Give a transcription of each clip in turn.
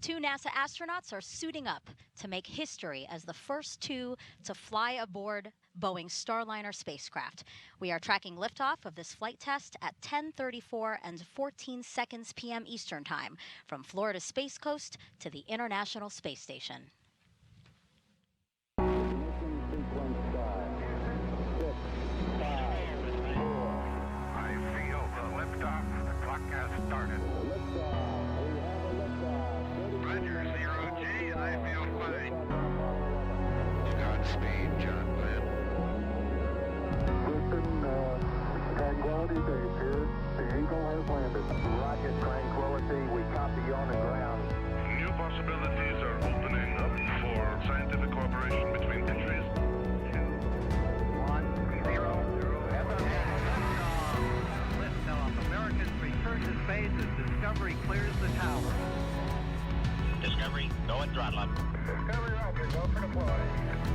Two NASA astronauts are suiting up to make history as the first two to fly aboard Boeing Starliner spacecraft. We are tracking liftoff of this flight test at 10:34 and 14 seconds p.m. Eastern Time from Florida's Space Coast to the International Space Station. Tranquility Base here. The Eagle has landed. Rocket Tranquility, we copy on the ground. New possibilities are opening up for scientific cooperation between countries. 2, 1, 0, 0. Liftoff. Americans return to space as Discovery clears the tower. Discovery, go and throttle up. Discovery Roger, go for deploy.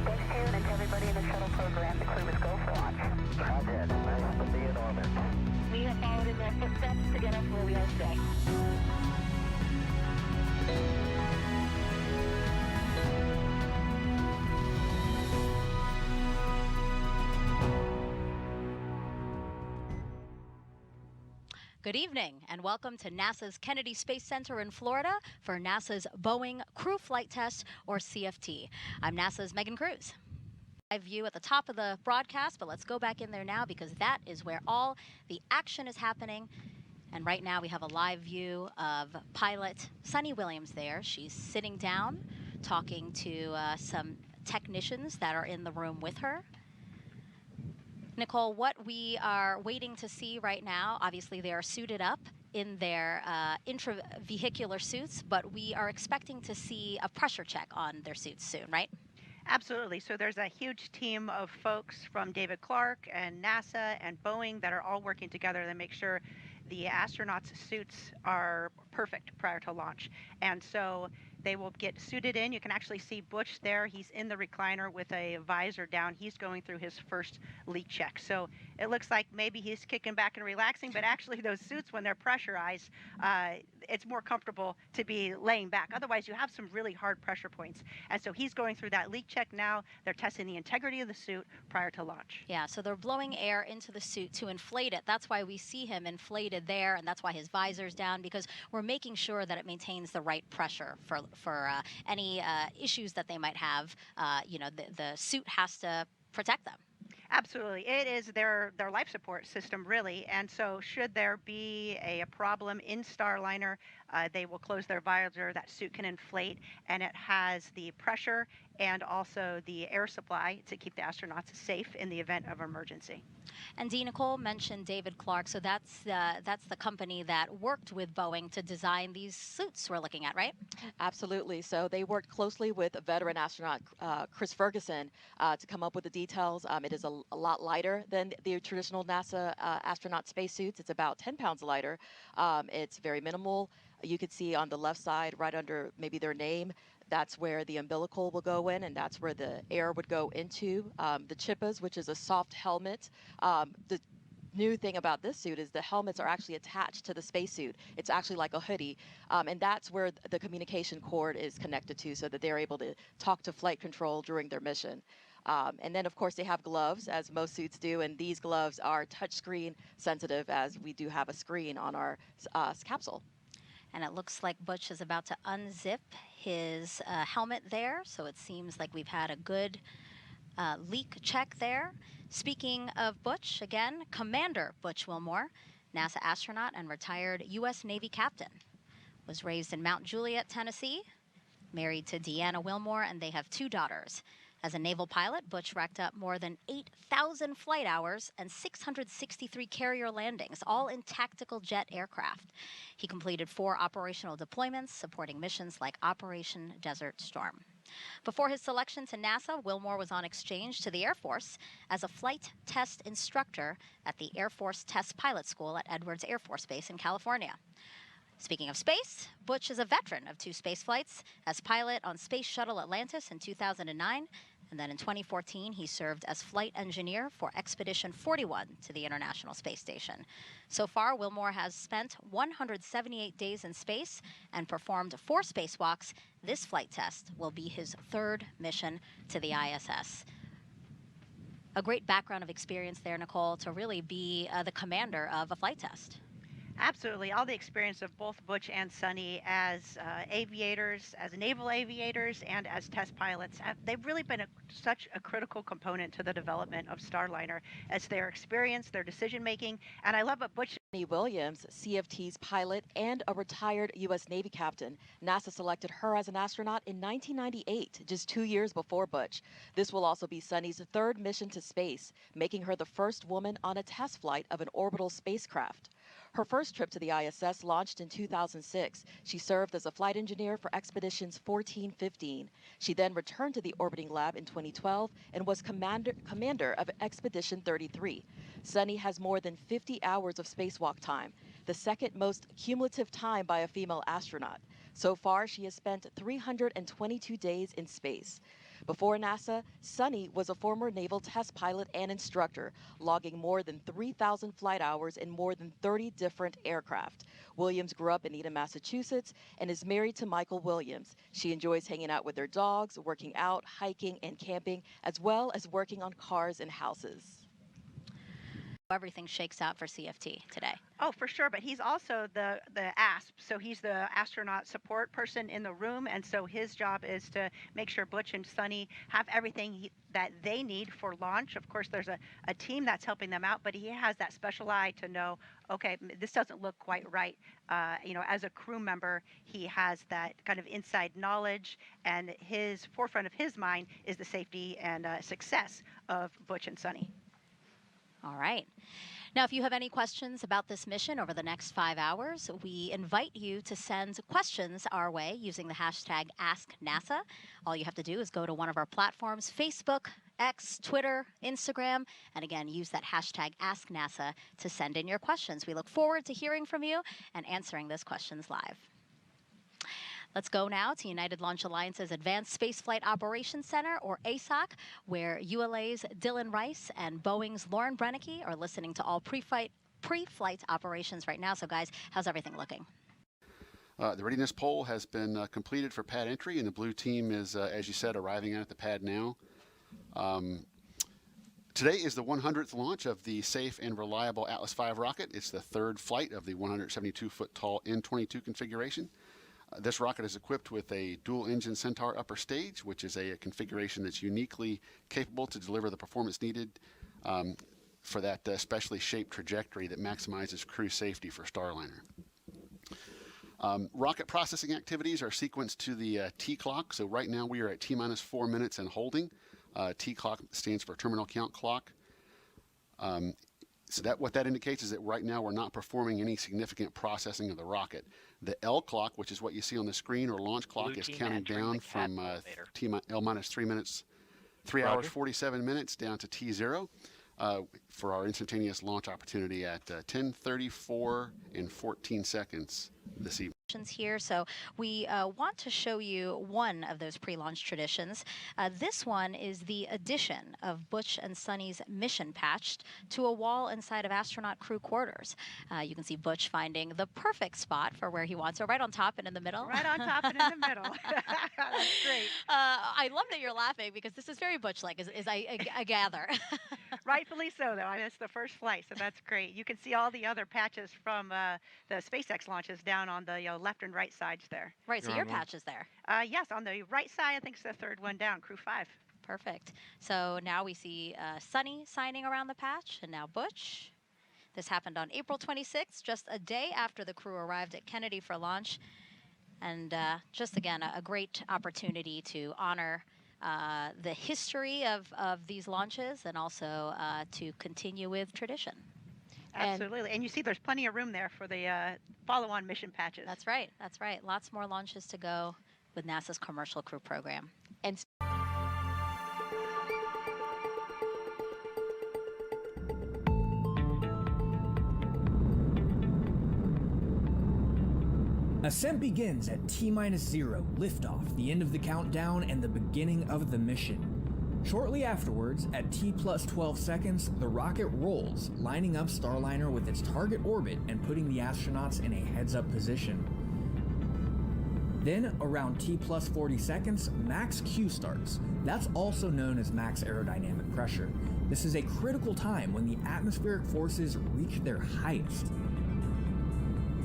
Thanks, Karen, and to everybody in the shuttle program. The crew is go for launch. Roger, nice to be in orbit. We have followed in their footsteps to get us where we are today. Good evening and welcome to NASA's Kennedy Space Center in Florida for NASA's Boeing Crew Flight Test, or CFT. I'm NASA's Megan Cruz. Live view at the top of the broadcast, but let's go back in there now because that is where all the action is happening. And right now we have a live view of pilot Suni Williams there. She's sitting down talking to some technicians that are in the room with her. Nicole, what we are waiting to see right now, obviously they are suited up in their intravehicular suits, but we are expecting to see a pressure check on their suits soon, right? Absolutely. So there's a huge team of folks from David Clark and NASA and Boeing that are all working together to make sure the astronauts' suits are perfect prior to launch. And so they will get suited in. You can actually see Butch there. He's in the recliner with a visor down. He's going through his first leak check. So it looks like maybe he's kicking back and relaxing, but actually those suits, when they're pressurized, it's more comfortable to be laying back. Otherwise, you have some really hard pressure points. And so he's going through that leak check now. They're testing the integrity of the suit prior to launch. Yeah, so they're blowing air into the suit to inflate it. That's why we see him inflated there, and that's why his visor's down, because we're making sure that it maintains the right pressure for any issues that they might have. The suit has to protect them. Absolutely. It is their life support system, really. And so should there be a problem in Starliner, they will close their visor. That suit can inflate, and it has the pressure and also the air supply to keep the astronauts safe in the event of emergency. And Dee, Nicole mentioned David Clark, so that's the company that worked with Boeing to design these suits we're looking at, right? Absolutely. So they worked closely with a veteran astronaut, Chris Ferguson, to come up with the details. It is a lot lighter than the traditional NASA astronaut spacesuits. It's about 10 pounds lighter. It's very minimal. You could see on the left side, right under maybe their name, that's where the umbilical will go in, and that's where the air would go into. The chippas, which is a soft helmet. The new thing about this suit is the helmets are actually attached to the spacesuit. It's actually like a hoodie, and that's where the communication cord is connected to, so that they're able to talk to flight control during their mission. And then, of course, they have gloves, as most suits do, and these gloves are touchscreen sensitive, as we do have a screen on our capsule. And it looks like Butch is about to unzip his helmet there, so it seems like we've had a good leak check there. Speaking of Butch, again, Commander Butch Wilmore, NASA astronaut and retired U.S. Navy captain, was raised in Mount Juliet, Tennessee, married to Deanna Wilmore, and they have 2 daughters. As a naval pilot, Butch racked up more than 8,000 flight hours and 663 carrier landings, all in tactical jet aircraft. He completed 4 operational deployments, supporting missions like Operation Desert Storm. Before his selection to NASA, Wilmore was on exchange to the Air Force as a flight test instructor at the Air Force Test Pilot School at Edwards Air Force Base in California. Speaking of space, Butch is a veteran of 2 space flights as pilot on Space Shuttle Atlantis in 2009 And then in 2014, he served as flight engineer for Expedition 41 to the International Space Station. So far, Wilmore has spent 178 days in space and performed 4 spacewalks. This flight test will be his 3rd mission to the ISS. A great background of experience there, Nicole, to really be the commander of a flight test. Absolutely. All the experience of both Butch and Suni as aviators, as naval aviators, and as test pilots. They've really been such a critical component to the development of Starliner as their experience, their decision making. And I love what Butch. Suni Williams, CFT's pilot and a retired U.S. Navy captain. NASA selected her as an astronaut in 1998, just 2 years before Butch. This will also be Suni's 3rd mission to space, making her the first woman on a test flight of an orbital spacecraft. Her first trip to the ISS launched in 2006. She served as a flight engineer for Expeditions 14-15. She then returned to the orbiting lab in 2012 and was commander of Expedition 33. Suni has more than 50 hours of spacewalk time, the 2nd most cumulative time by a female astronaut. So far, she has spent 322 days in space. Before NASA, Suni was a former naval test pilot and instructor, logging more than 3,000 flight hours in more than 30 different aircraft. Williams grew up in Eden, Massachusetts, and is married to Michael Williams. She enjoys hanging out with their dogs, working out, hiking, and camping, as well as working on cars and houses. Everything shakes out for CFT today. Oh, for sure. But he's also the ASP. So he's the astronaut support person in the room. And so his job is to make sure Butch and Suni have everything that they need for launch. Of course, there's a team that's helping them out, but he has that special eye to know, okay, this doesn't look quite right. As a crew member, he has that kind of inside knowledge, and his forefront of his mind is the safety and success of Butch and Suni. All right. Now, if you have any questions about this mission over the next 5 hours, we invite you to send questions our way using the hashtag AskNASA. All you have to do is go to one of our platforms, Facebook, X, Twitter, Instagram, and again, use that hashtag AskNASA to send in your questions. We look forward to hearing from you and answering those questions live. Let's go now to United Launch Alliance's Advanced Spaceflight Operations Center, or ASOC, where ULA's Dylan Rice and Boeing's Lauren Brennicke are listening to all pre-flight operations right now. So guys, how's everything looking? The readiness poll has been completed for pad entry, and the blue team is, as you said, arriving at the pad now. Today is the 100th launch of the safe and reliable Atlas V rocket. It's the 3rd flight of the 172-foot tall N-22 configuration. This rocket is equipped with a dual-engine Centaur upper stage, which is a configuration that's uniquely capable to deliver the performance needed for that specially shaped trajectory that maximizes crew safety for Starliner. Rocket processing activities are sequenced to the T-clock. So right now we are at T-minus 4 minutes and holding. T-clock stands for terminal count clock. So what that indicates is that right now we're not performing any significant processing of the rocket. The L clock, which is what you see on the screen, or launch clock, is counting down from L minus 3 minutes, 3 hours 47 minutes down to T0 for our instantaneous launch opportunity at 10:34 and 14 seconds this evening. Here, so we want to show you one of those pre-launch traditions. This one is the addition of Butch and Suni's mission patch to a wall inside of astronaut crew quarters. You can see Butch finding the perfect spot for where he wants it, right on top and in the middle. Right on top and in the middle. That's great. I love that you're laughing because this is very Butch-like, as I gather. Rightfully so, though. It's the first flight, so that's great. You can see all the other patches from the SpaceX launches down on the left and right sides there. Right, so your patch is there. Yes, on the right side, I think it's the 3rd one down, crew 5. Perfect. So now we see Suni signing around the patch, and now Butch. This happened on April 26th, just a day after the crew arrived at Kennedy for launch. And just, again, a great opportunity to honor the history of these launches and also to continue with tradition. Absolutely. And you see there's plenty of room there for the follow-on mission patches. That's right. That's right. Lots more launches to go with NASA's Commercial Crew Program. And Ascent begins at T-0, liftoff, the end of the countdown, and the beginning of the mission. Shortly afterwards, at T plus 12 seconds, the rocket rolls, lining up Starliner with its target orbit and putting the astronauts in a heads-up position. Then, around T plus 40 seconds, max Q starts. That's also known as max aerodynamic pressure. This is a critical time when the atmospheric forces reach their highest.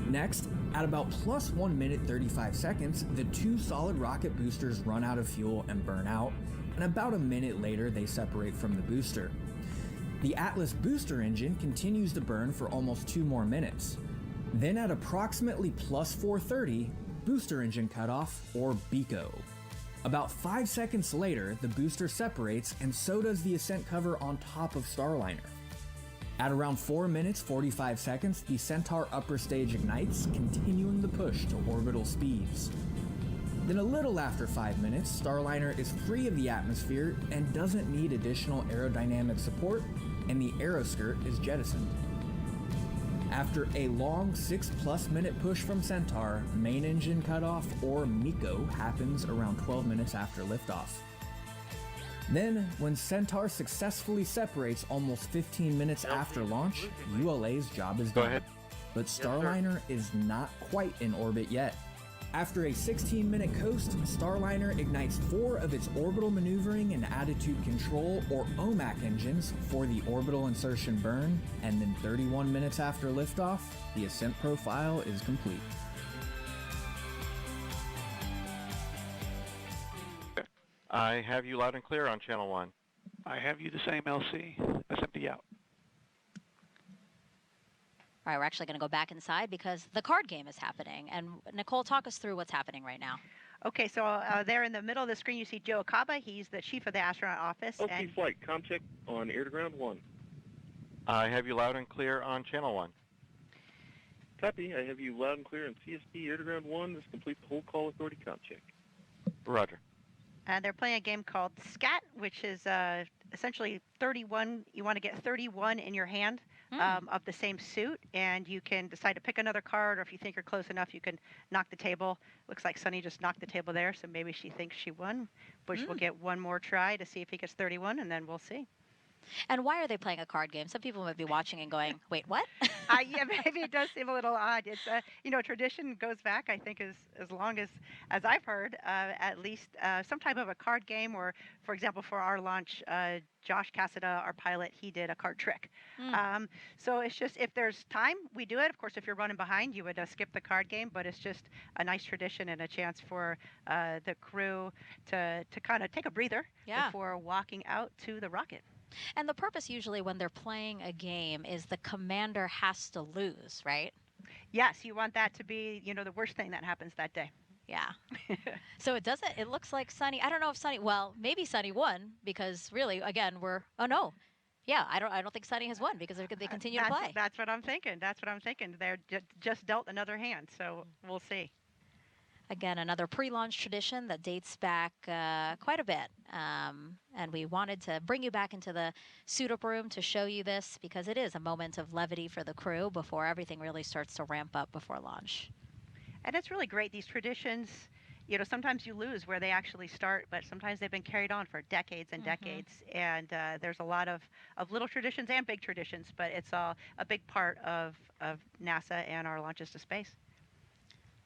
Next, at about plus 1 minute 35 seconds, the two solid rocket boosters run out of fuel and burn out, and about a minute later they separate from the booster. The Atlas booster engine continues to burn for almost 2 more minutes. Then at approximately plus 4:30, booster engine cutoff, or BECO. About 5 seconds later, the booster separates, and so does the ascent cover on top of Starliner. At around 4 minutes 45 seconds, the Centaur upper stage ignites, continuing the push to orbital speeds. Then a little after 5 minutes, Starliner is free of the atmosphere and doesn't need additional aerodynamic support, and the aeroskirt is jettisoned. After a long 6+ minute push from Centaur, main engine cutoff, or MECO, happens around 12 minutes after liftoff. Then, when Centaur successfully separates almost 15 minutes after launch, ULA's job is done. Go ahead. But Starliner is not quite in orbit yet. After a 16-minute coast, Starliner ignites 4 of its orbital maneuvering and attitude control, or OMAC engines, for the orbital insertion burn, and then 31 minutes after liftoff, the ascent profile is complete. I have you loud and clear on channel 1. I have you the same, LC. SMD out. All right, we're actually going to go back inside because the card game is happening. And Nicole, talk us through what's happening right now. Okay, so there in the middle of the screen, you see Joe Akaba. He's the chief of the astronaut office. Okay, flight, com check on air to ground 1. I have you loud and clear on channel 1. Copy, I have you loud and clear on CSP air to ground 1. This completes the whole call authority com check. Roger. And they're playing a game called SCAT, which is essentially 31. You want to get 31 in your hand of the same suit, and you can decide to pick another card, or if you think you're close enough, you can knock the table. Looks like Suni just knocked the table there, so maybe she thinks she won. Butch will get one more try to see if he gets 31, and then we'll see. And why are they playing a card game? Some people might be watching and going, wait, what? Yeah, maybe it does seem a little odd. It's, tradition goes back, I think, as long as I've heard, at least some type of a card game, or, for example, for our launch, Josh Cassada, our pilot, he did a card trick. So it's just, if there's time, we do it. Of course, if you're running behind, you would skip the card game, but it's just a nice tradition and a chance for the crew to kind of take a breather before walking out to the rocket. And the purpose usually when they're playing a game is the commander has to lose, right? Yes, you want that to be, the worst thing that happens that day. Yeah. So it looks like Suni, I don't know if Suni, well, maybe Suni won because really, again, I don't think Suni has won because they continue to play. That's what I'm thinking. They're just dealt another hand, so we'll see. Again, another pre-launch tradition that dates back quite a bit. And we wanted to bring you back into the suit-up room to show you this because it is a moment of levity for the crew before everything really starts to ramp up before launch. And it's really great, these traditions. Sometimes you lose where they actually start, but sometimes they've been carried on for decades and decades. And there's a lot of little traditions and big traditions, but it's all a big part of NASA and our launches to space.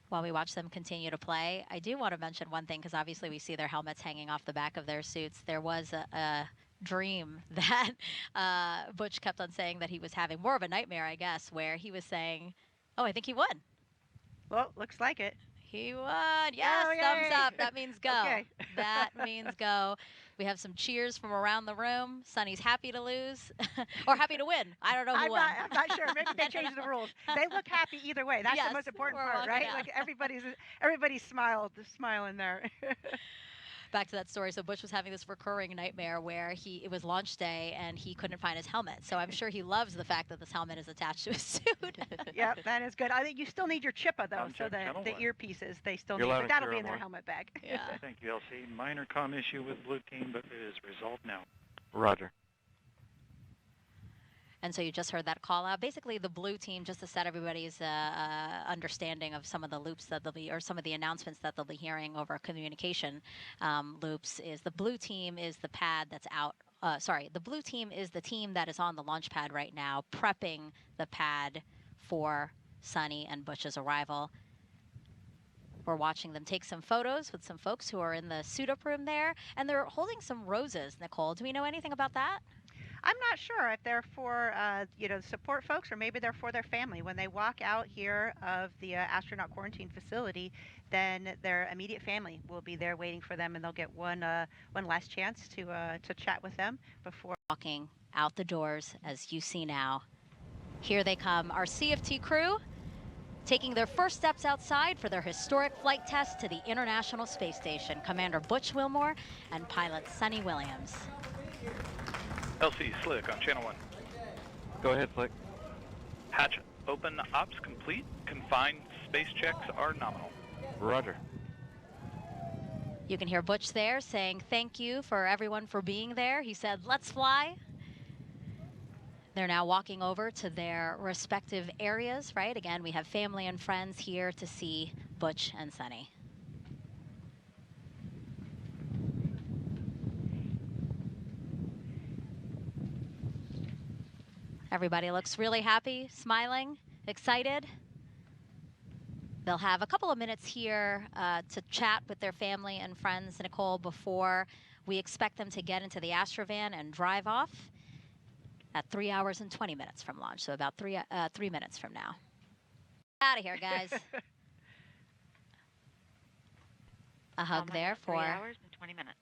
While we watch them continue to play, I do want to mention one thing because obviously we see their helmets hanging off the back of their suits. There was a dream that Butch kept on saying that he was having, more of a nightmare, I guess, where he was saying, oh, I think he won. Well, looks like it. He won. Yes, thumbs up. That means go. Okay. That means go. We have some cheers from around the room. Suni's happy to lose or happy to win. I don't know who won. I'm not sure. Maybe they changed the rules. They look happy either way. That's the most important part, right? Like everybody's smiling there. Back to that story. So Butch was having this recurring nightmare where it was launch day and he couldn't find his helmet. So I'm sure he loves the fact that this helmet is attached to his suit. Yep, that is good. I think you still need your chippa though, so the earpieces they still need, but that'll be in their helmet bag. Yeah. Thank you, LC. Minor comm issue with blue team, but it is resolved now. Roger. And so you just heard that call out. Basically, the blue team, just to set everybody's understanding of some of the loops that they'll be, or some of the announcements that they'll be hearing over communication loops, is the blue team is the pad that's out. The blue team is the team that is on the launch pad right now, prepping the pad for Suni and Butch's arrival. We're watching them take some photos with some folks who are in the suit-up room there, and they're holding some roses, Nicole. Do we know anything about that? I'm not sure if they're for, support folks, or maybe they're for their family. When they walk out here of the astronaut quarantine facility, then their immediate family will be there waiting for them, and they'll get one last chance to chat with them before walking out the doors, as you see now. Here they come, our CFT crew, taking their first steps outside for their historic flight test to the International Space Station. Commander Butch Wilmore and pilot Suni Williams. LC Slick on channel 1. Go ahead, Slick. Hatch open, ops complete. Confined space checks are nominal. Roger. You can hear Butch there saying thank you for everyone for being there. He said, let's fly. They're now walking over to their respective areas, right? Again, we have family and friends here to see Butch and Suni. Everybody looks really happy, smiling, excited. They'll have a couple of minutes here to chat with their family and friends, Nicole, before we expect them to get into the Astrovan and drive off at 3 hours and 20 minutes from launch, so about 3 minutes from now. Out of here, guys. A hug there for 3 hours and 20 minutes.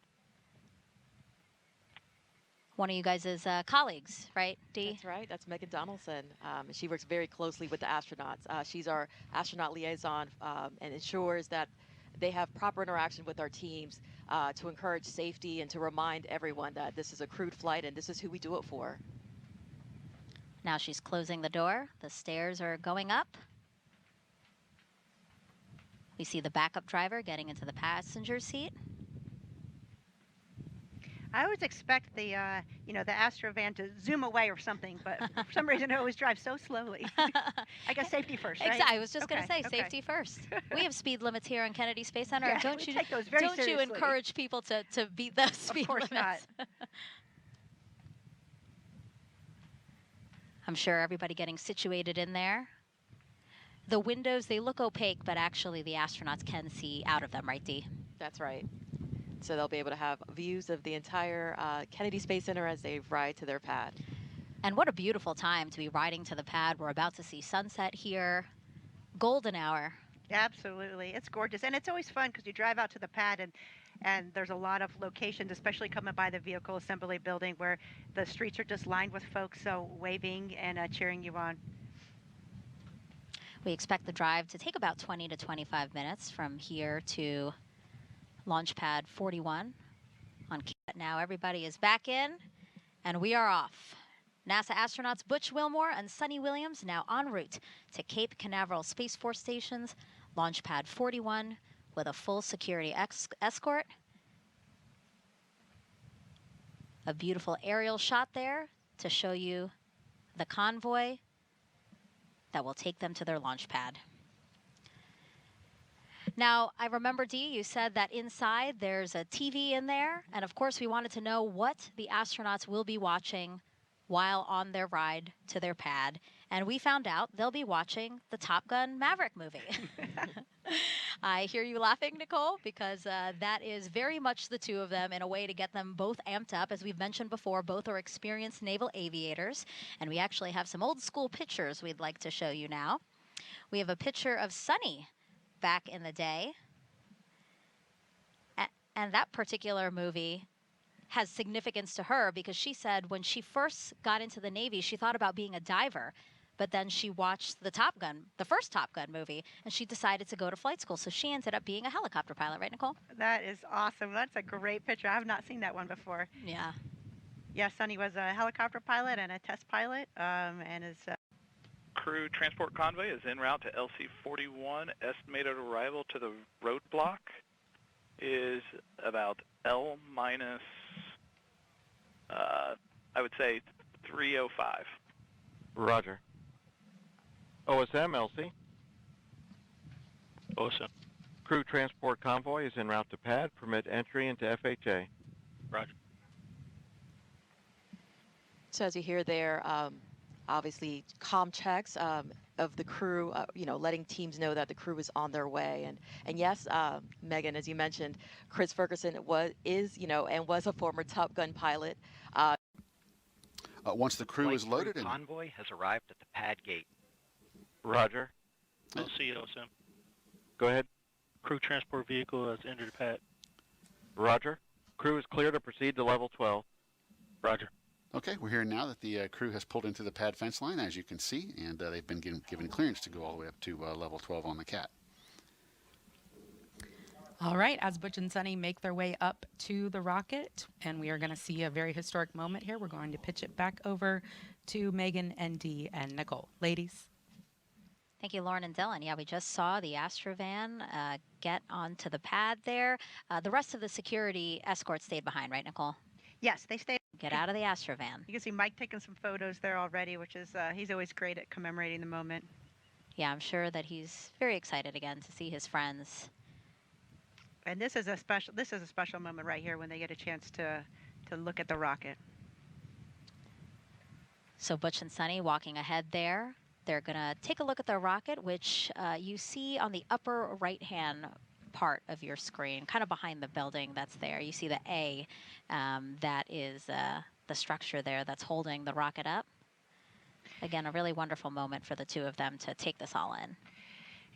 One of you guys' colleagues, right, Dee? That's right. That's Megan Donaldson. She works very closely with the astronauts. She's our astronaut liaison and ensures that they have proper interaction with our teams to encourage safety and to remind everyone that this is a crewed flight and this is who we do it for. Now she's closing the door. The stairs are going up. We see the backup driver getting into the passenger seat. I always expect the Astrovan to zoom away or something, but for some reason it always drives so slowly. I guess safety first, right? Exactly. I was just going to say safety first. We have speed limits here on Kennedy Space Center. Yeah, don't you take those very don't you seriously. encourage people to beat those speed limits? Of course not. I'm sure everybody getting situated in there. The windows, they look opaque, but actually the astronauts can see out of them, right, Dee? That's right. So they'll be able to have views of the entire Kennedy Space Center as they ride to their pad. And what a beautiful time to be riding to the pad. We're about to see sunset here. Golden hour. Absolutely. It's gorgeous. And it's always fun because you drive out to the pad and there's a lot of locations, especially coming by the vehicle assembly building, where the streets are just lined with folks waving and cheering you on. We expect the drive to take about 20 to 25 minutes from here to Launch Pad 41 on Cape. Now everybody is back in, and we are off. NASA astronauts Butch Wilmore and Suni Williams now en route to Cape Canaveral Space Force Station's Launch Pad 41 with a full security escort. A beautiful aerial shot there to show you the convoy that will take them to their launch pad. Now, I remember, Dee, you said that inside there's a TV in there, and of course we wanted to know what the astronauts will be watching while on their ride to their pad, and we found out they'll be watching the Top Gun Maverick movie. I hear you laughing, Nicole, because that is very much the two of them in a way to get them both amped up. As we've mentioned before, both are experienced naval aviators, and we actually have some old school pictures we'd like to show you now. We have a picture of Suni back in the day, and that particular movie has significance to her because she said when she first got into the Navy, she thought about being a diver, but then she watched the first Top Gun movie, and she decided to go to flight school. So she ended up being a helicopter pilot, right, Nicole? That is awesome. That's a great picture. I have not seen that one before. Yeah. Yeah, Suni was a helicopter pilot and a test pilot, and is... Crew transport convoy is en route to LC-41. Estimated arrival to the roadblock is about L minus, I would say 3:05. Roger. OSM, LC. OSM. Crew transport convoy is en route to pad. Permit entry into FHA. Roger. So as you hear there, obviously comm checks of the crew, letting teams know that the crew is on their way. And yes, Megan, as you mentioned, Chris Ferguson is a former Top Gun pilot. Once the crew is loaded and convoy has arrived at the pad gate. Roger. LC, OSM. Go ahead. Crew transport vehicle has entered pad. Roger. Crew is clear to proceed to level 12. Roger. okay, we're hearing now that the crew has pulled into the pad fence line, as you can see, and they've been given clearance to go all the way up to level 12 on the CAT. All right, as Butch and Suni make their way up to the rocket, and we are going to see a very historic moment here. We're going to pitch it back over to Megan and Dee and Nicole. Ladies. Thank you, Lauren and Dylan. Yeah, we just saw the Astrovan get onto the pad there. The rest of the security escort stayed behind, right, Nicole? Yes, they stayed. Get out of the Astrovan. You can see Mike taking some photos there already, which is he's always great at commemorating the moment. Yeah, I'm sure that he's very excited again to see his friends. And this is a special moment right here when they get a chance to look at the rocket. So Butch and Suni walking ahead there. They're going to take a look at the rocket, which you see on the upper right-hand part of your screen, kind of behind the building that's there. You see the A, that is the structure there that's holding the rocket up. Again, a really wonderful moment for the two of them to take this all in.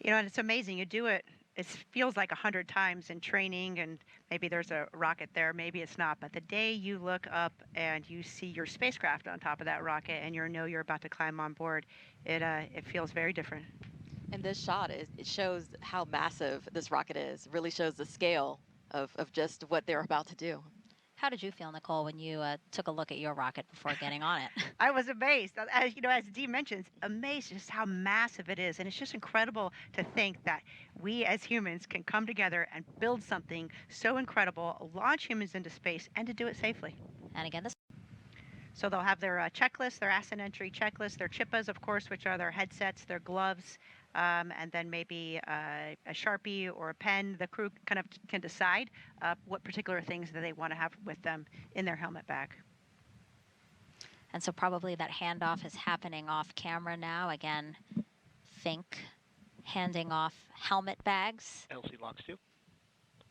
You know, and it's amazing. You do it. It feels like 100 times in training, and maybe there's a rocket there, maybe it's not. But the day you look up and you see your spacecraft on top of that rocket, and you know you're about to climb on board, it feels very different. And this shot, it shows how massive this rocket is. It really shows the scale of just what they're about to do. How did you feel, Nicole, when you took a look at your rocket before getting on it? I was amazed. As you know, as Dee mentions, amazed just how massive it is. And it's just incredible to think that we as humans can come together and build something so incredible, launch humans into space, and to do it safely. And again, this. So they'll have their checklist, their ascent entry checklist, their chippas, of course, which are their headsets, their gloves, and then maybe a Sharpie or a pen. The crew kind of can decide what particular things that they want to have with them in their helmet bag. And so probably that handoff is happening off camera now. Again, think handing off helmet bags. LC locks 2.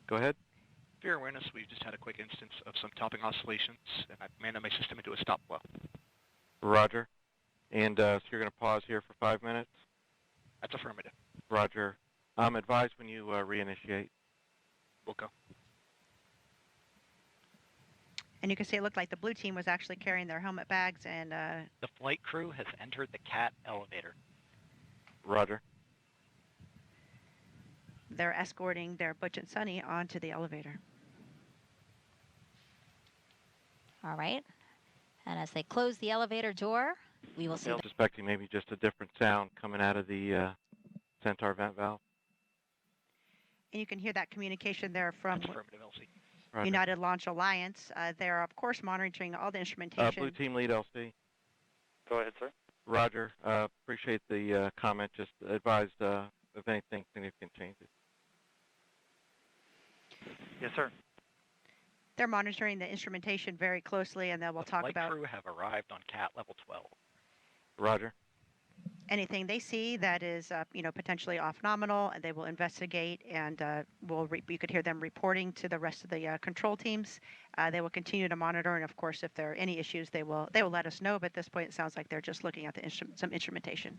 Go ahead. For your awareness, we've just had a quick instance of some topping oscillations, and I've manned my system into a stop flow. Roger. And so you're going to pause here for 5 minutes? That's affirmative. Roger. Advise when you reinitiate. We'll go. And you can see it looked like the blue team was actually carrying their helmet bags, and The flight crew has entered the CAT elevator. Roger. they're escorting their Butch and Suni onto the elevator. All right. And as they close the elevator door, we will see. I was suspecting maybe just a different sound coming out of the Centaur vent valve. And you can hear that communication there from affirmative, LC. Roger. United Launch Alliance. They're, of course, monitoring all the instrumentation. Blue Team Lead LC. Go ahead, sir. Roger. Appreciate the comment. Just advised if anything significant changes. Yes, sir. They're monitoring the instrumentation very closely, and then we'll talk Flight about crew have arrived on CAT level 12. Roger. anything they see that is, potentially off nominal, and they will investigate, and you could hear them reporting to the rest of the control teams. They will continue to monitor, and of course, if there are any issues, they will let us know. But at this point, it sounds like they're just looking at some instrumentation.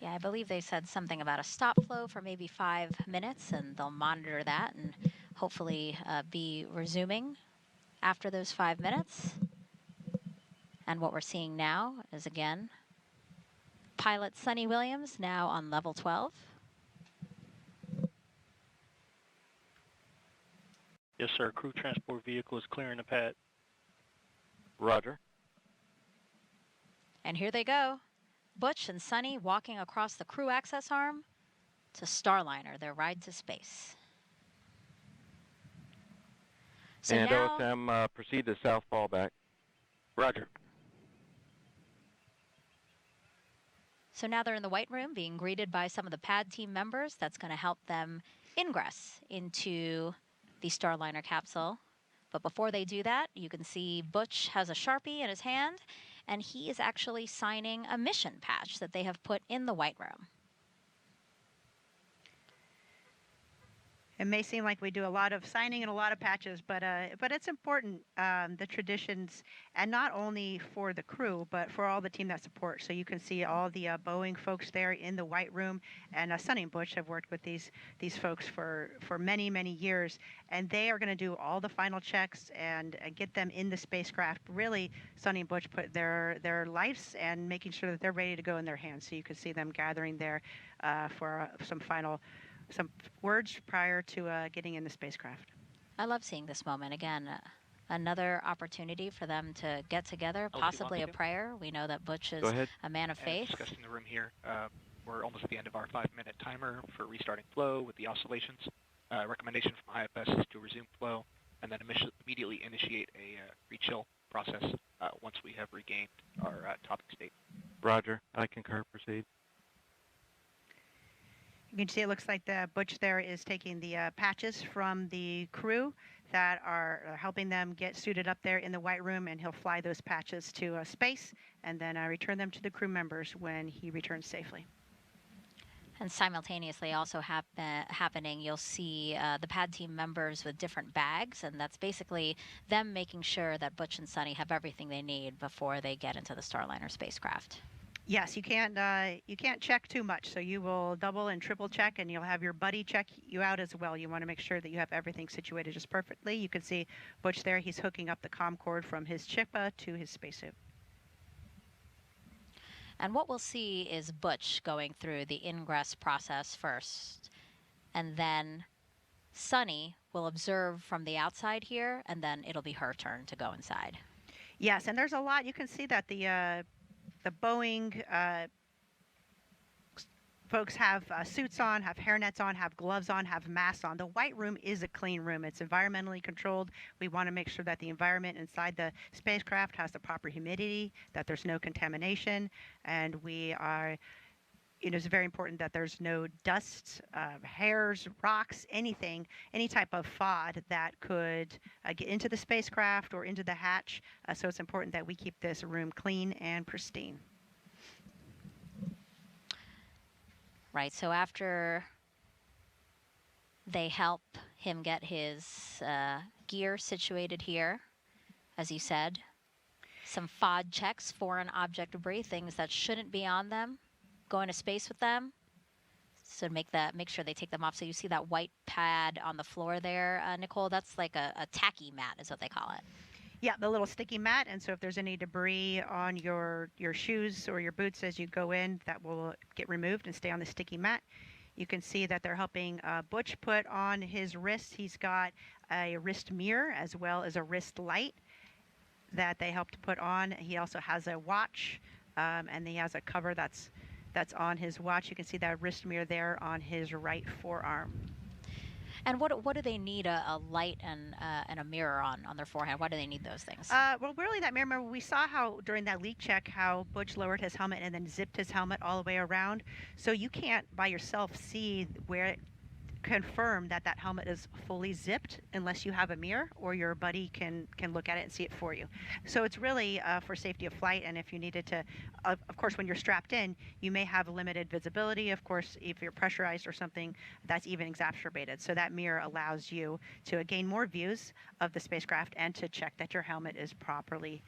Yeah, I believe they said something about a stop flow for maybe 5 minutes, and they'll monitor that and hopefully be resuming after those 5 minutes. And what we're seeing now is, again, pilot Suni Williams now on level 12. Yes, sir. Crew transport vehicle is clearing the pad. Roger. And here they go. Butch and Suni walking across the crew access arm to Starliner, their ride to space. So and now, OSM proceed to south fallback. Roger. So now they're in the white room being greeted by some of the pad team members. That's going to help them ingress into the Starliner capsule. But before they do that, you can see Butch has a Sharpie in his hand, and he is actually signing a mission patch that they have put in the white room. It may seem like we do a lot of signing and a lot of patches, but it's important, the traditions, and not only for the crew, but for all the team that supports. So you can see all the Boeing folks there in the white room, and Suni and Butch have worked with these folks for many, many years, and they are going to do all the final checks and get them in the spacecraft. Really, Suni and Butch put their lives and making sure that they're ready to go in their hands. So you can see them gathering there for some words prior to getting in the spacecraft. I love seeing this moment. Again, another opportunity for them to get together, possibly a prayer. We know that Butch is a man of faith. Discussed in the room here, we're almost at the end of our 5-minute timer for restarting flow with the oscillations. Recommendation from IFS is to resume flow and then immediately initiate a rechill process once we have regained our topic state. Roger. I concur. Proceed. You can see it looks like the Butch there is taking the patches from the crew that are helping them get suited up there in the white room, and he'll fly those patches to space and then return them to the crew members when he returns safely. And simultaneously also happening, you'll see the pad team members with different bags, and that's basically them making sure that Butch and Suni have everything they need before they get into the Starliner spacecraft. Yes, you can't check too much, so you will double and triple check, and you'll have your buddy check you out as well. You want to make sure that you have everything situated just perfectly. You can see Butch there, he's hooking up the comm cord from his Chippa to his spacesuit. And what we'll see is Butch going through the ingress process first, and then Suni will observe from the outside here, and then it'll be her turn to go inside. Yes, and there's a lot. You can see that the Boeing folks have suits on, have hairnets on, have gloves on, have masks on. The white room is a clean room. It's environmentally controlled. We want to make sure that the environment inside the spacecraft has the proper humidity, that there's no contamination, and we are, it's very important that there's no dust, hairs, rocks, anything, any type of FOD that could get into the spacecraft or into the hatch. So it's important that we keep this room clean and pristine. Right, so after they help him get his gear situated here, as you said, some FOD checks, foreign object debris, things that shouldn't be on them, go into space with them. So make sure they take them off. So you see that white pad on the floor there, Nicole, that's like a tacky mat is what they call it. Yeah, the little sticky mat, and so if there's any debris on your shoes or your boots as you go in, that will get removed and stay on the sticky mat. You can see that they're helping Butch put on his wrist. He's got a wrist mirror as well as a wrist light that they helped put on. He also has a watch, and he has a cover that's on his watch. You can see that wrist mirror there on his right forearm. And what do they need a light and a mirror on their forehead? Why do they need those things? Well, really that mirror, remember we saw how during that leak check how Butch lowered his helmet and then zipped his helmet all the way around. So you can't by yourself see where confirm that helmet is fully zipped unless you have a mirror or your buddy can look at it and see it for you. So it's really for safety of flight, and if you needed to, of course, when you're strapped in, you may have limited visibility. Of course, if you're pressurized or something, that's even exacerbated. So that mirror allows you to gain more views of the spacecraft and to check that your helmet is properly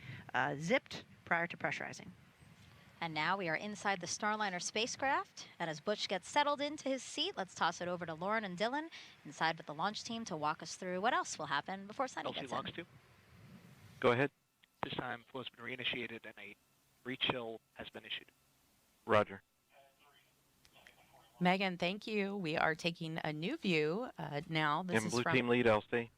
zipped prior to pressurizing. And now we are inside the Starliner spacecraft. And as Butch gets settled into his seat, let's toss it over to Lauren and Dylan inside with the launch team to walk us through what else will happen before Suni gets in. Go ahead. This time, flow's been reinitiated and a rechill has been issued. Roger. Megan, thank you. We are taking a new view now. This is Blue from team lead, Elsie.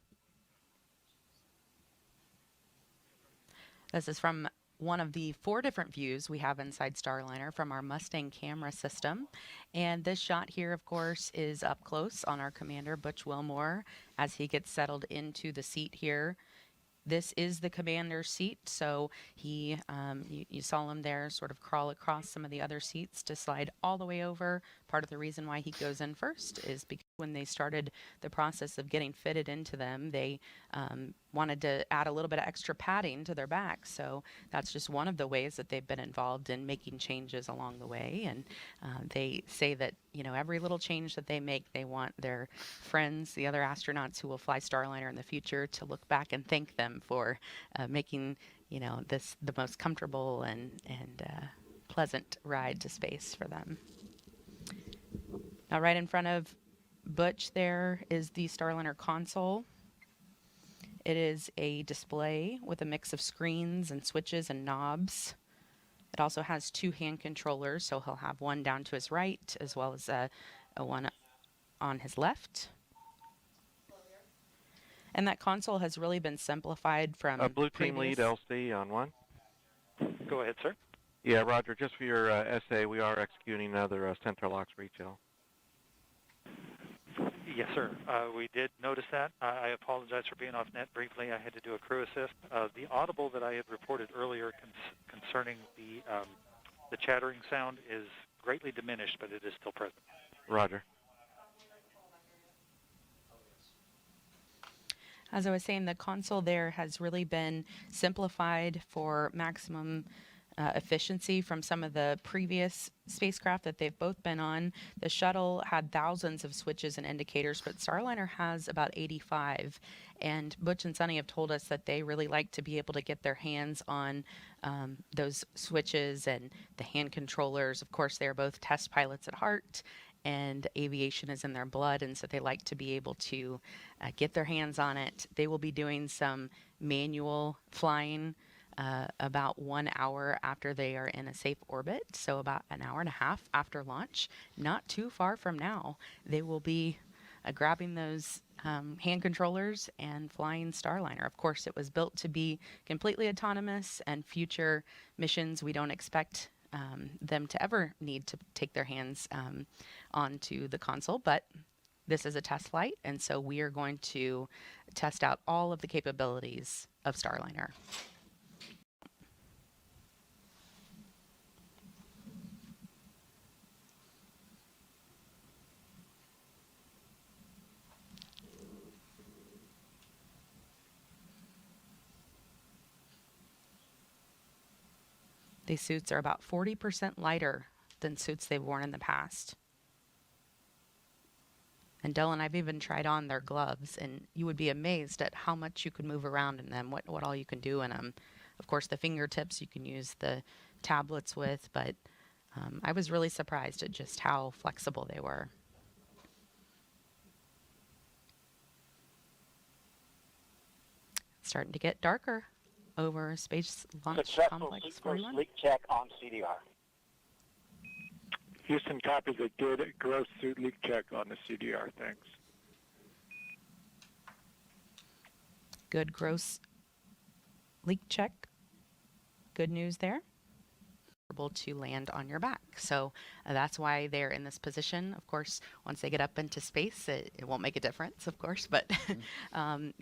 This is from one of the 4 different views we have inside Starliner from our Mustang camera system. And this shot here, of course, is up close on our commander, Butch Wilmore, as he gets settled into the seat here. This is the commander's seat, so he, you saw him there sort of crawl across some of the other seats to slide all the way over. Part of the reason why he goes in first is because when they started the process of getting fitted into them, they wanted to add a little bit of extra padding to their back. So that's just one of the ways that they've been involved in making changes along the way. And they say that, every little change that they make, they want their friends, the other astronauts who will fly Starliner in the future, to look back and thank them for making, this the most comfortable and pleasant ride to space for them. Now, right in front of Butch there is the Starliner console. It is a display with a mix of screens and switches and knobs. It also has 2 hand controllers, so he'll have one down to his right as well as a one on his left. And that console has really been simplified from Blue team lead LC on 1. Go ahead, sir. Yeah, Roger, just for your essay, we are executing another Centaur LOX rechill. Yes, sir. We did notice that. I apologize for being off net briefly. I had to do a crew assist. The audible that I had reported earlier concerning the chattering sound is greatly diminished, but it is still present. Roger. As I was saying, the console there has really been simplified for maximum efficiency from some of the previous spacecraft that they've both been on. The shuttle had thousands of switches and indicators, but Starliner has about 85. And Butch and Suni have told us that they really like to be able to get their hands on those switches and the hand controllers. Of course, they're both test pilots at heart, and aviation is in their blood, and so they like to be able to get their hands on it. They will be doing some manual flying about 1 hour after they are in a safe orbit, so about an hour and a half after launch. Not too far from now, they will be grabbing those hand controllers and flying Starliner. Of course, it was built to be completely autonomous, and future missions we don't expect them to ever need to take their hands onto the console, but this is a test flight, and so we are going to test out all of the capabilities of Starliner. These suits are about 40% lighter than suits they've worn in the past. And Dylan, I've even tried on their gloves, and you would be amazed at how much you could move around in them, what all you can do in them. Of course, the fingertips you can use the tablets with, but I was really surprised at just how flexible they were. It's starting to get darker over Space Launch Complex 41. Leak check on CDR. Houston copies a good gross suit leak check on the CDR. Thanks. Good gross leak check. Good news there. To land on your back. So that's why they're in this position. Of course, once they get up into space, it won't make a difference, of course, but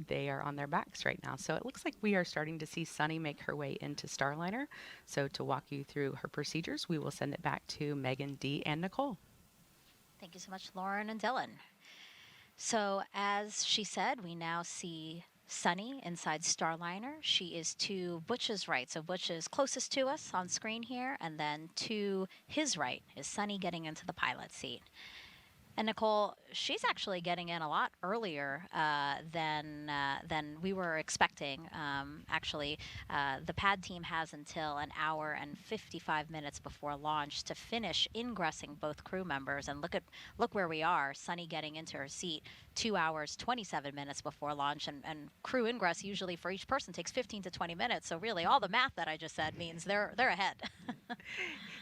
they are on their backs right now. So it looks like we are starting to see Suni make her way into Starliner. So to walk you through her procedures, we will send it back to Megan, Dee, and Nicole. Thank you so much, Lauren and Dylan. So as she said, we now see Suni inside Starliner. She is to Butch's right. So Butch is closest to us on screen here, and then to his right is Suni getting into the pilot seat. And Nicole, she's actually getting in a lot earlier than we were expecting. Actually, the pad team has until an hour and 55 minutes before launch to finish ingressing both crew members. And look where we are. Suni getting into her seat 2 hours 27 minutes before launch, and crew ingress usually for each person takes 15 to 20 minutes. So really, all the math that I just said means they're ahead.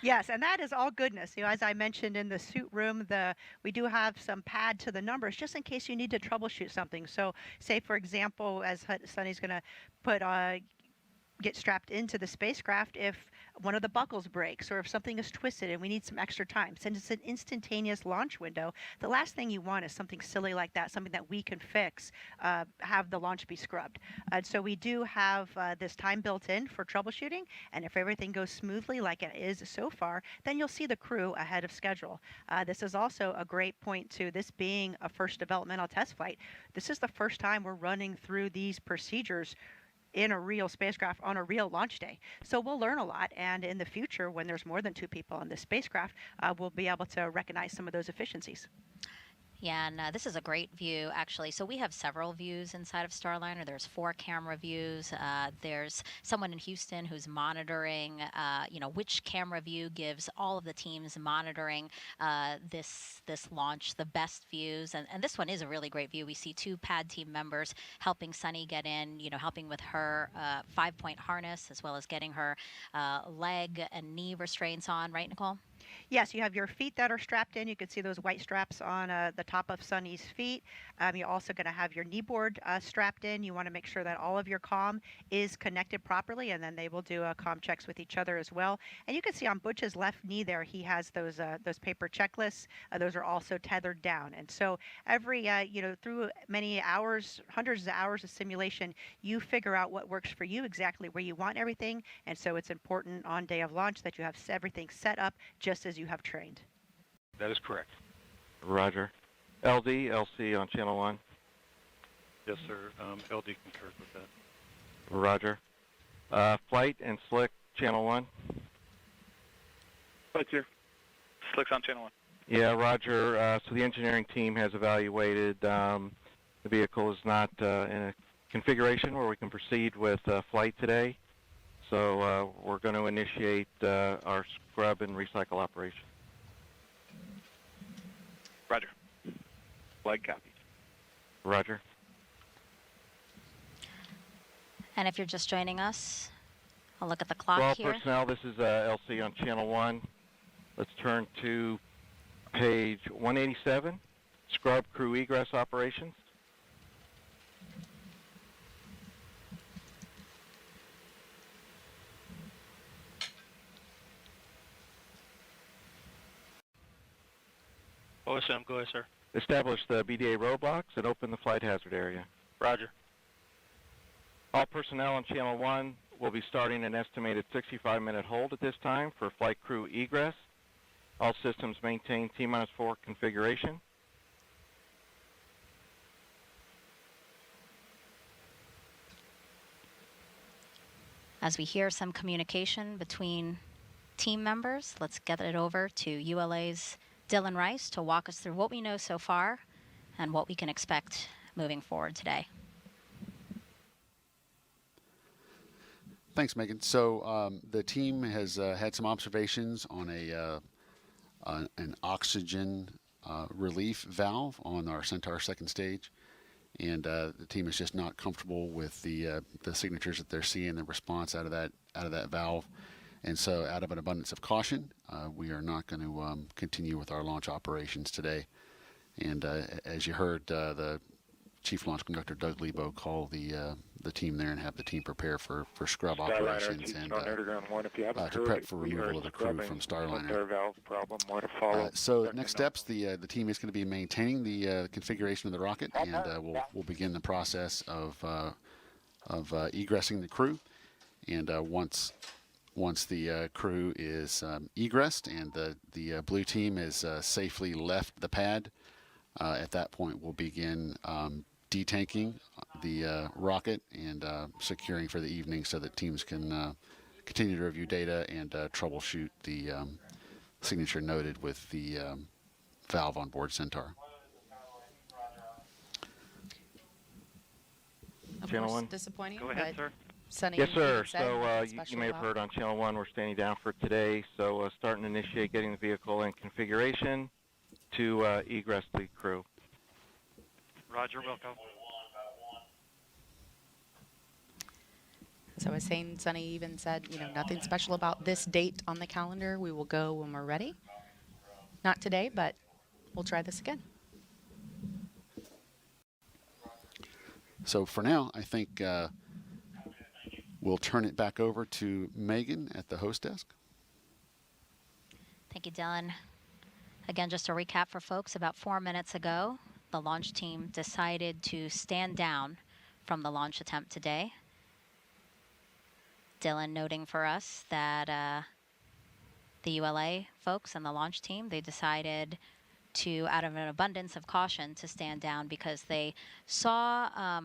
Yes, and that is all goodness. As I mentioned in the suit room, we do have some pad to the numbers just in case you need to troubleshoot something. So say, for example, as Suni's going to put get strapped into the spacecraft if one of the buckles breaks or if something is twisted and we need some extra time. Since it's an instantaneous launch window, the last thing you want is something silly like that, something that we can fix, have the launch be scrubbed. So we do have this time built in for troubleshooting, and if everything goes smoothly like it is so far, then you'll see the crew ahead of schedule. This is also a great point to this being a first developmental test flight. This is the first time we're running through these procedures in a real spacecraft on a real launch day. So we'll learn a lot, and in the future, when there's more than 2 people on the spacecraft, we'll be able to recognize some of those efficiencies. Yeah, and this is a great view, actually. So we have several views inside of Starliner. There's 4 camera views. There's someone in Houston who's monitoring, which camera view gives all of the teams monitoring this launch the best views. And this one is a really great view. We see 2 pad team members helping Suni get in, helping with her 5-point harness, as well as getting her leg and knee restraints on, right, Nicole? Yes, you have your feet that are strapped in. You can see those white straps on the top of Suni's feet. You're also going to have your knee board strapped in. You want to make sure that all of your comm is connected properly, and then they will do comm checks with each other as well. And you can see on Butch's left knee there, he has those paper checklists. Those are also tethered down. And so every, through many hours, hundreds of hours of simulation, you figure out what works for you, exactly where you want everything. And so it's important on day of launch that you have everything set up just as you have trained. That is correct. Roger. LD, LC on channel 1. Yes, sir. LD concurs with that. Roger. Flight and Slick, channel 1. Right here. Slick's on channel 1. Yeah, Roger. So the engineering team has evaluated the vehicle is not in a configuration where we can proceed with flight today. So we're going to initiate our scrub and recycle operation. Roger. Flight copy. Roger. And if you're just joining us, I'll look at the clock Well, here. personnel, this is LC on channel 1. Let's turn to page 187, scrub crew egress operations. OSM, go ahead, sir. Establish the BDA roadblocks and open the flight hazard area. Roger. All personnel on channel 1 will be starting an estimated 65-minute hold at this time for flight crew egress. All systems maintain T-4 configuration. As we hear some communication between team members, let's get it over to ULA's Dylan Rice to walk us through what we know so far and what we can expect moving forward today. Thanks, Megan. So the team has had some observations on an oxygen relief valve on our Centaur second stage, and the team is just not comfortable with the signatures that they're seeing, the response out of that valve. And so out of an abundance of caution, we are not going to continue with our launch operations today. And as you heard, the Chief Launch Conductor Doug Lebo call the team there and have the team prepare for scrub operations and to prep for removal of the crew from Starliner. So next steps, the team is going to be maintaining the configuration of the rocket, and we'll begin the process of egressing the crew. And once the crew is egressed and the blue team is safely left the pad, at that point we'll begin detanking the rocket and securing for the evening so that teams can continue to review data and troubleshoot the signature noted with the valve on board Centaur. Of Channel course, 1. disappointing. Go ahead, sir. Suni, Yes, sir. said So nothing you special may have about- heard on channel 1, we're standing down for today. So starting to initiate getting the vehicle in configuration to egress the crew. Roger, Wilco. So I was saying, Suni even said, nothing special about this date on the calendar. We will go when we're ready. Not today, but we'll try this again. So for now, I think We'll turn it back over to Megan at the host desk. Thank you, Dylan. Again, just a recap for folks, about 4 minutes ago, the launch team decided to stand down from the launch attempt today. Dylan noting for us that the ULA folks and the launch team, they decided to, out of an abundance of caution, to stand down because they saw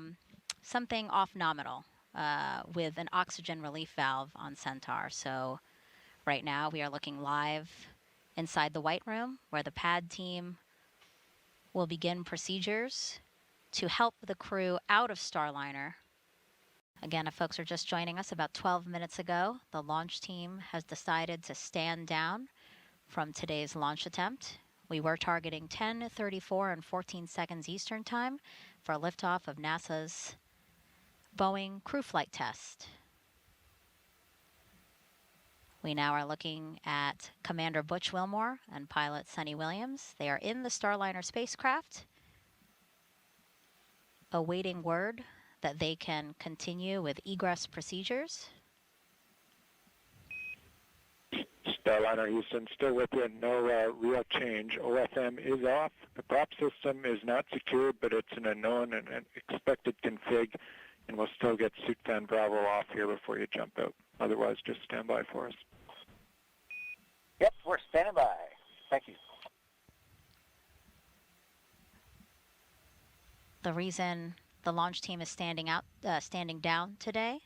something off nominal with an oxygen relief valve on Centaur. So right now we are looking live inside the White Room where the pad team will begin procedures to help the crew out of Starliner. Again, if folks are just joining us, about 12 minutes ago, the launch team has decided to stand down from today's launch attempt. We were targeting 10:34 and 14 seconds Eastern Time for liftoff of NASA's Boeing crew flight test. We now are looking at Commander Butch Wilmore and pilot Suni Williams. They are in the Starliner spacecraft, awaiting word that they can continue with egress procedures. Starliner Houston, still with you. No real change. OFM is off. The prop system is not secured, but it's an unknown and an expected config, and we'll still get suit fan Bravo off here before you jump out. Otherwise, just stand by for us. Yep, we're standing by. Thank you. The reason the launch team is standing down today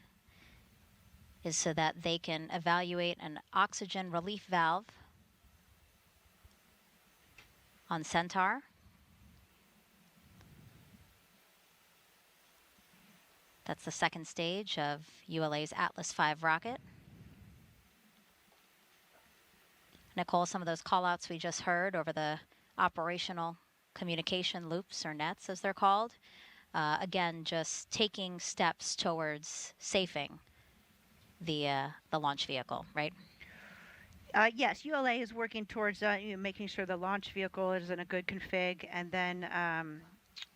is so that they can evaluate an oxygen relief valve on Centaur. That's the second stage of ULA's Atlas V rocket. Nicole, some of those callouts we just heard over the operational communication loops, or nets as they're called, again, just taking steps towards safing the launch vehicle, right? Yes, ULA is working towards making sure the launch vehicle is in a good config, and then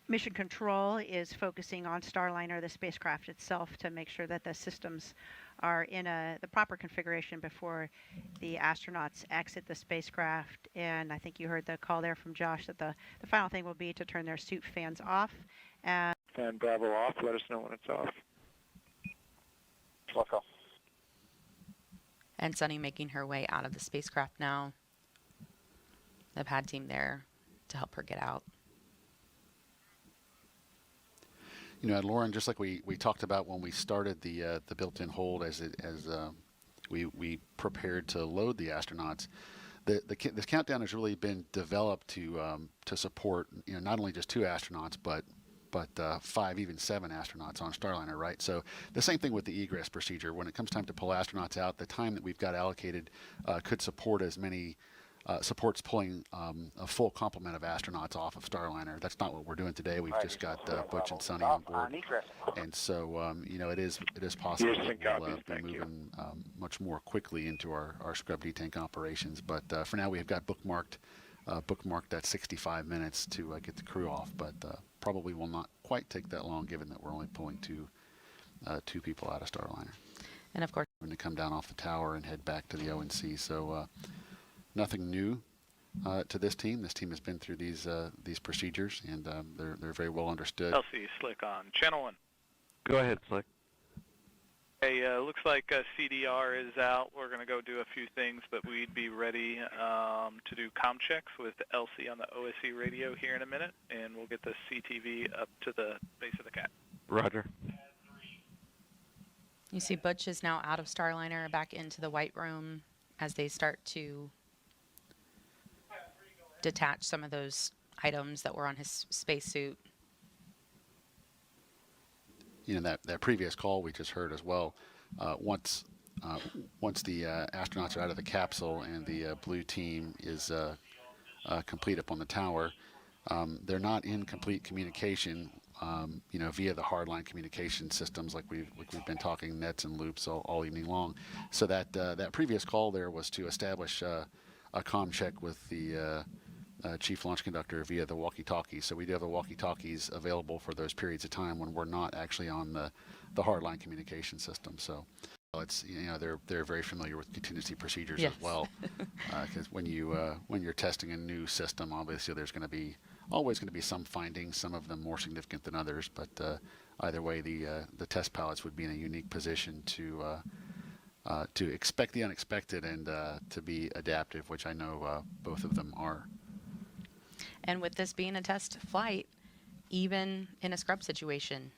Mission Control is focusing on Starliner, the spacecraft itself, to make sure that the systems are in the proper configuration before the astronauts exit the spacecraft. And I think you heard the call there from Josh that the final thing will be to turn their suit fans off. And Fan Bravo off. Let us know when it's off. Welcome. And Suni making her way out of the spacecraft now. The pad team there to help her get out. You know, Lauren, just like we talked about when we started the built-in hold as we prepared to load the astronauts, this countdown has really been developed to support, you know, not only just 2 astronauts but 5, even 7 astronauts on Starliner, right? So the same thing with the egress procedure. When it comes time to pull astronauts out, the time that we've got allocated could support as many supports pulling a full complement of astronauts off of Starliner. That's not what we're doing today. We've just got Butch and Suni on board, and so you know, it is possible that we'll be moving much more quickly into our scrub detank operations. But for now, we've got bookmarked that 65 minutes to get the crew off, but probably will not quite take that long, given that we're only pulling two people out of Starliner. And of course, we're going to come down off the tower and head back to the ONC. So. Nothing new to this team. This team has been through these procedures, and they're very well understood. LC Slick on channel 1. Go ahead, Slick. Hey, looks like CDR is out. We're going to go do a few things, but we'd be ready to do comm checks with LC on the OSC radio here in a minute, and we'll get the CTV up to the base of the cat. Roger. You see Butch is now out of Starliner, back into the White Room as they start to detach some of those items that were on his spacesuit. You know, that previous call we just heard as well. Once the astronauts are out of the capsule and the blue team is complete up on the tower, they're not in complete communication. You know, via the hardline communication systems, like we've been talking nets and loops all evening long. So that previous call there was to establish a comm check with the chief launch conductor via the walkie-talkies. So we do have the walkie-talkies available for those periods of time when we're not actually on the hardline communication system. So it's, you know, they're very familiar with contingency procedures Yes. as well. Because when you're testing a new system, obviously there's always going to be some findings, some of them more significant than others. But either way, the test pilots would be in a unique position to expect the unexpected and to be adaptive, which I know both of them are. And with this being a test flight, even in a scrub situation,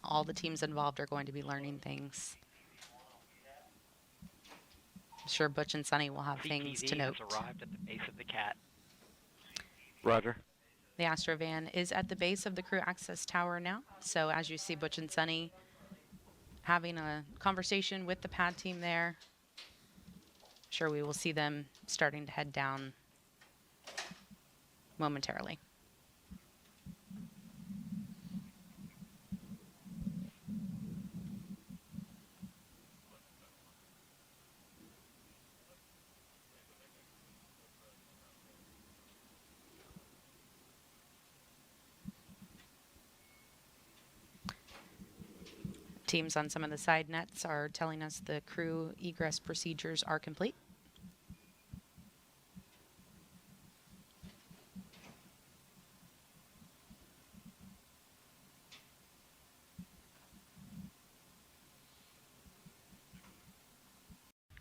all the teams involved are going to be learning things. I'm sure Butch and Suni will have things to note. has arrived at the base of the cat. Roger. The Astrovan is at the base of the crew access tower now. So as you see Butch and Suni having a conversation with the pad team there, I'm sure we will see them starting to head down momentarily. Teams on some of the side nets are telling us the crew egress procedures are complete.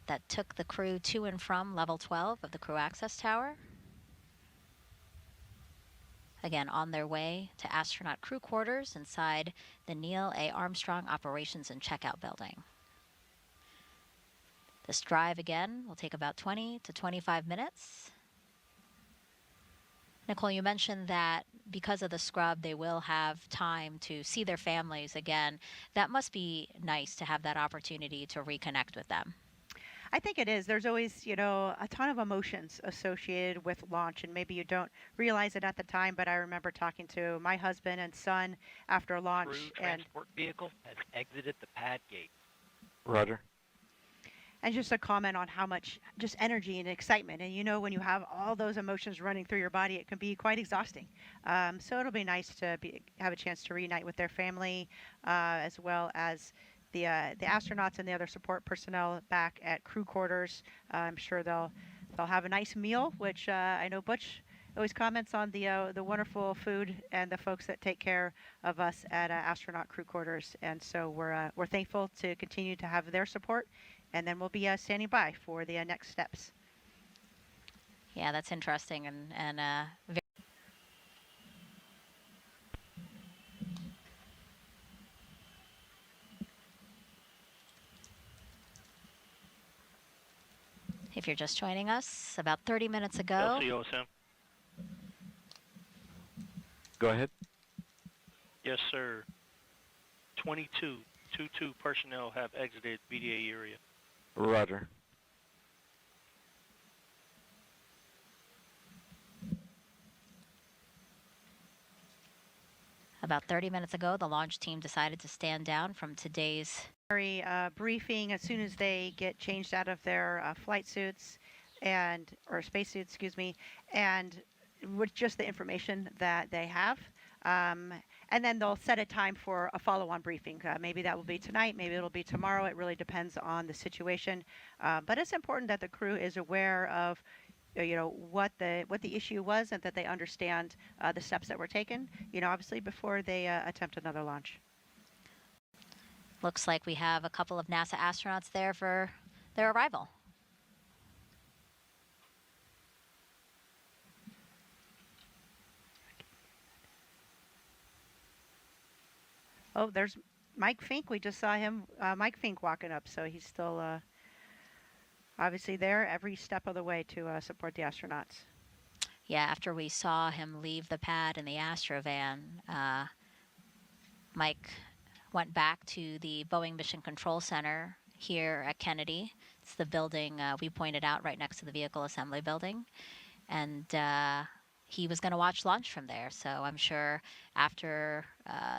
That took the crew to and from level 12 of the crew access tower. Again, on their way to astronaut crew quarters inside the Neil A. Armstrong Operations and Checkout Building. This drive, again, will take about 20 to 25 minutes. Nicole, you mentioned that because of the scrub, they will have time to see their families again. That must be nice to have that opportunity to reconnect with them. I think it is. There's always, you know, a ton of emotions associated with launch, and maybe you don't realize it at the time, but I remember talking to my husband and son after launch. Crew transport vehicle has exited the pad gate. Roger. And just a comment on how much just energy and excitement. And you know, when you have all those emotions running through your body, it can be quite exhausting. So it'll be nice to have a chance to reunite with their family, as well as the astronauts and the other support personnel back at crew quarters. I'm sure they'll have a nice meal, which I know Butch always comments on the wonderful food and the folks that take care of us at astronaut crew quarters. And so we're thankful to continue to have their support, and then we'll be standing by for the next steps. Yeah, that's interesting and very. If you're just joining us, about 30 minutes ago. LCOSM. Go ahead. Yes, sir. 22 personnel have exited BDA area. Roger. About 30 minutes ago, the launch team decided to stand down from today's briefing as soon as they get changed out of their flight suits or spacesuits, excuse me, and with just the information that they have. And then they'll set a time for a follow-on briefing. Maybe that will be tonight, maybe it'll be tomorrow. It really depends on the situation. But it's important that the crew is aware of what the issue was, and that they understand the steps that were taken, obviously before they attempt another launch. Looks like we have a couple of NASA astronauts there for their arrival. Oh, there's Mike Fink. We just saw him, Mike Fink, walking up. So he's still obviously there every step of the way to support the astronauts. Yeah, after we saw him leave the pad in the Astrovan, Mike went back to the Boeing Mission Control Center here at Kennedy. It's the building we pointed out right next to the vehicle assembly building. And he was going to watch launch from there. So I'm sure after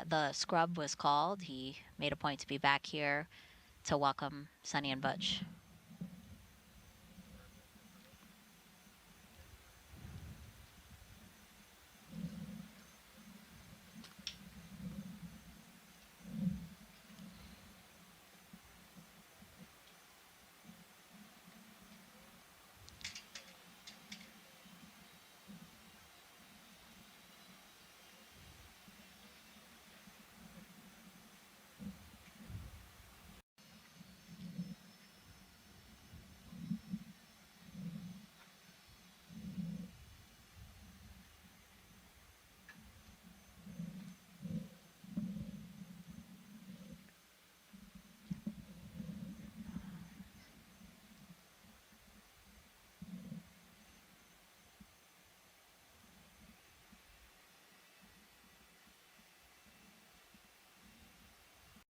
the scrub was called, he made a point to be back here to welcome Suni and Butch.